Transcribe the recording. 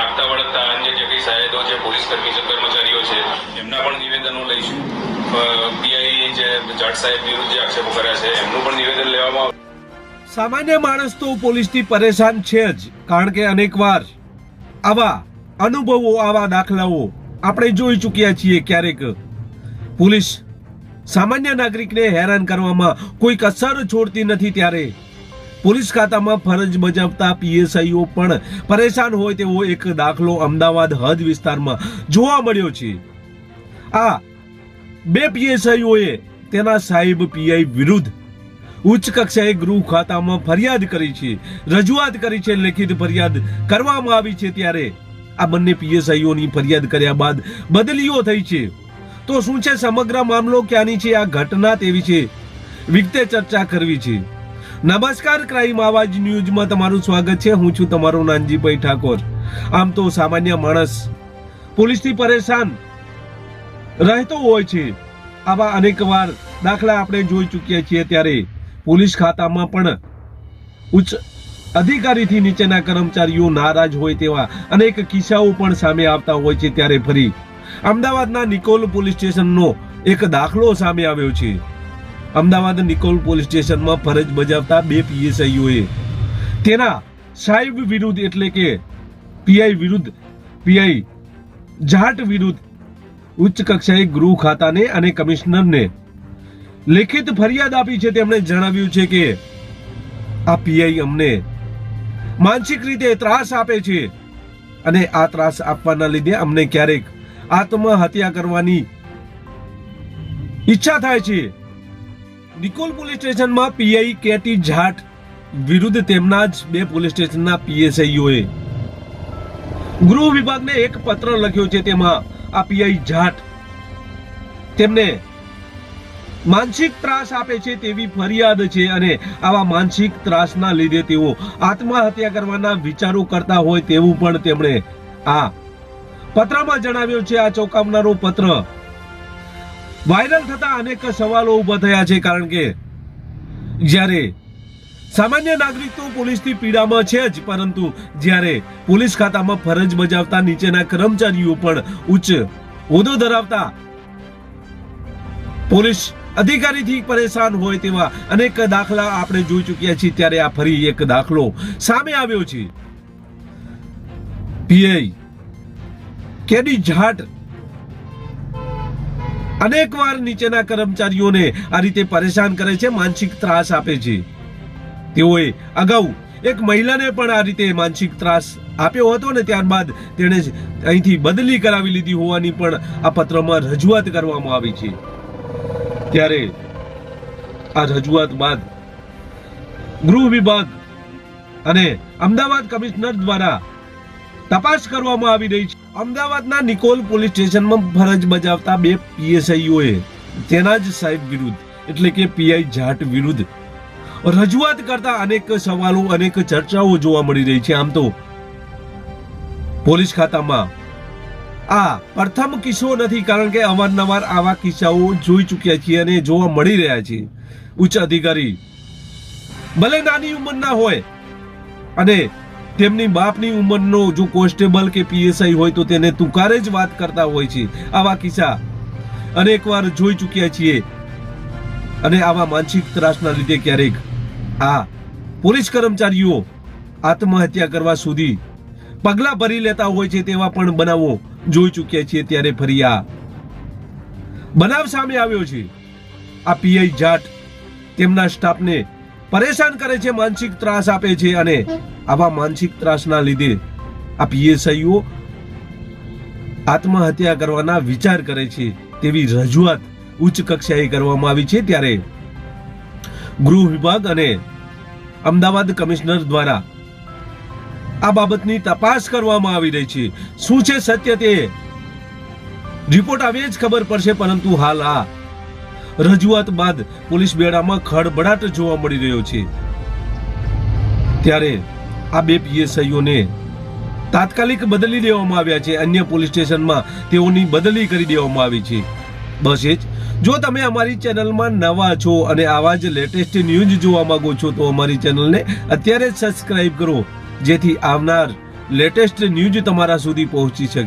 આગતા વળગતા અન્ય જે કંઈ સાહેબો છે, પોલીસ કર્મચારીઓ છે, એમના પણ નિવેદનો લઈશું. પીઆઈ જે જાટ સાહેબ વિરુદ્ધ જે આક્ષેપો કર્યા છે એમનું પણ નિવેદન લેવામાં આવશે. સામાન્ય માણસ તો પોલીસથી પરેશાન છે જ, કારણ કે અનેકવાર આવા અનુભવો, આવા દાખલાઓ આપણે જોઈ ચૂક્યા છીએ. ક્યારેક પોલીસ સામાન્ય નાગરિકને હેરાન કરવામાં કોઈ કસર છોડતી નથી, ત્યારે પોલીસ ખાતામાં ફરજ બજાવતા પીએસઆઈઓ પણ પરેશાન હોય તેવો એક દાખલો અમદાવાદ હદ વિસ્તારમાં જોવા મળ્યો છે. આ બે પીએસઆઈઓએ તેના સાહેબ પીઆઈ વિરુદ્ધ ઉચ્ચ કક્ષાએ ગૃહ ખાતામાં ફરિયાદ કરી છે, રજૂઆત કરી છે, લેખિત ફરિયાદ કરવામાં આવી છે. ત્યારે આ બંને પીએસઆઈઓની ફરિયાદ કર્યા બાદ બદલીઓ થઈ છે. તો શું છે સમગ્ર મામલો, ક્યાંની છે આ ઘટના, તેવી છે વિગતે ચર્ચા કરવી છે. નમસ્કાર, ક્રાઇમ આવાજ ન્યૂઝમાં તમારું સ્વાગત છે. હું છું તમારો નાનજીભાઈ ઠાકોર. આમ તો સામાન્ય માણસ પોલીસથી પરેશાન રહેતો હોય છે. આવા અનેકવાર દાખલા આપણે જોઈ ચૂક્યા છીએ. ત્યારે પોલીસ ખાતામાં પણ ઉચ્ચ અધિકારીથી નીચેના કર્મચારીઓ નારાજ હોય તેવા અનેક કિસ્સાઓ પણ સામે આવતા હોય છે. ત્યારે ફરી અમદાવાદના નિકોલ પોલીસ સ્ટેશનનો એક દાખલો સામે આવ્યો છે. અમદાવાદ નિકોલ પોલીસ સ્ટેશનમાં ફરજ બજાવતા બે પીએસઆઈઓએ તેના સાહેબ વિરુદ્ધ, એટલે કે પીઆઈ વિરુદ્ધ, પીઆઈ જાટ વિરુદ્ધ ઉચ્ચ કક્ષાએ ગૃહ ખાતાને અને કમિશનરને લેખિત ફરિયાદ આપી છે. તેમણે જણાવ્યું છે કે આ પીઆઈ અમને માનસિક રીતે ત્રાસ આપે છે અને આ ત્રાસ આપવાના લીધે અમને ક્યારેક આત્મહત્યા કરવાની ઈચ્છા થાય છે. નિકોલ પોલીસ સ્ટેશનમાં પીઆઈ કેટી જાટ વિરુદ્ધ તેમના જ બે પોલીસ સ્ટેશનના પીએસઆઈઓએ ગૃહ વિભાગને એક પત્ર લખ્યો છે. તેમાં આ પીઆઈ જાટ તેમને માનસિક ત્રાસ આપે છે તેવી ફરિયાદ છે અને આવા માનસિક ત્રાસના લીધે તેઓ આત્મહત્યા કરવાના વિચારો કરતા હોય તેવું પણ તેમણે આ પત્રમાં જણાવ્યું છે. આ ચોંકાવનારો પત્ર વાયરલ થતા અનેક સવાલો ઉભા થયા છે, કારણ કે જ્યારે સામાન્ય નાગરિક તો પોલીસથી પીડામાં છે જ, પરંતુ જ્યારે પોલીસ ખાતામાં ફરજ બજાવતા નીચેના કર્મચારીઓ પણ ઉચ્ચ હોદ્દો ધરાવતા પોલીસ અધિકારીથી પરેશાન હોય તેવા અનેક દાખલા આપણે જોઈ ચૂક્યા છીએ. ત્યારે આ ફરી એક દાખલો સામે આવ્યો છે. પીઆઈ કેડી જાટ અનેકવાર નીચેના કર્મચારીઓને આ રીતે પરેશાન કરે છે, માનસિક ત્રાસ આપે છે. તેઓએ અગાઉ એક મહિલાને પણ આ રીતે માનસિક ત્રાસ આપ્યો હતો ને ત્યારબાદ તેણે અહીંથી બદલી કરાવી લીધી હોવાની પણ આ પત્રમાં રજૂઆત કરવામાં આવી છે. ત્યારે આ રજૂઆત બાદ ગૃહ વિભાગ અને અમદાવાદ કમિશનર દ્વારા તપાસ કરવામાં આવી રહી છે. અમદાવાદના નિકોલ પોલીસ સ્ટેશનમાં ફરજ બજાવતા બે પીએસઆઈઓએ તેના જ સાહેબ વિરુદ્ધ, એટલે કે પીઆઈ જાટ વિરુદ્ધ રજૂઆત કરતા અનેક સવાલો, અનેક ચર્ચાઓ જોવા મળી રહી છે. આમ તો પોલીસ ખાતામાં આ પ્રથમ કિસ્સો નથી, કારણ કે અવારનવાર આવા કિસ્સાઓ જોઈ ચૂક્યા છીએ અને જોવા મળી રહ્યા છે. ઉચ્ચ અધિકારી ભલે નાની ઉંમરના હોય અને તેમની બાપની ઉંમરનો જો કોન્સ્ટેબલ કે પીએસઆઈ હોય તો તેને તુકારે જ વાત કરતા હોય છે. આવા કિસ્સા અનેકવાર જોઈ ચૂક્યા છીએ અને આવા માનસિક ત્રાસના લીધે ક્યારેક આ પોલીસ કર્મચારીઓ આત્મહત્યા કરવા સુધી પગલાં ભરી લેતા હોય છે તેવા પણ બનાવો જોઈ ચૂક્યા છીએ. ત્યારે ફરી આ બનાવ સામે આવ્યો છે. આ પીઆઈ જાટ તેમના સ્ટાફને પરેશાન કરે છે, માનસિક ત્રાસ આપે છે અને આવા માનસિક ત્રાસના લીધે આ પીએસઆઈઓ આત્મહત્યા કરવાના વિચાર કરે છે તેવી રજૂઆત ઉચ્ચ કક્ષાએ કરવામાં આવી છે. ત્યારે ગૃહ વિભાગ અને અમદાવાદ કમિશનર દ્વારા આ બાબતની તપાસ કરવામાં આવી રહી છે. શું છે સત્ય તે રિપોર્ટ આવે જ ખબર પડશે, પરંતુ હાલ આ રજૂઆત બાદ પોલીસ બેડામાં ખળભળાટ જોવા મળી રહ્યો છે. ત્યારે આ બે પીએસઆઈઓને તાત્કાલિક બદલી દેવામાં આવ્યા છે. અન્ય પોલીસ સ્ટેશનમાં તેઓની બદલી કરી દેવામાં આવી છે. બસ એ જ. જો તમે અમારી ચેનલમાં નવા છો અને આવા જ લેટેસ્ટ ન્યૂઝ જોવા માંગો છો તો અમારી ચેનલને અત્યારે જ સબસ્ક્રાઇબ કરો, જેથી આવનાર લેટેસ્ટ ન્યૂઝ તમારા સુધી પહોંચી શકે.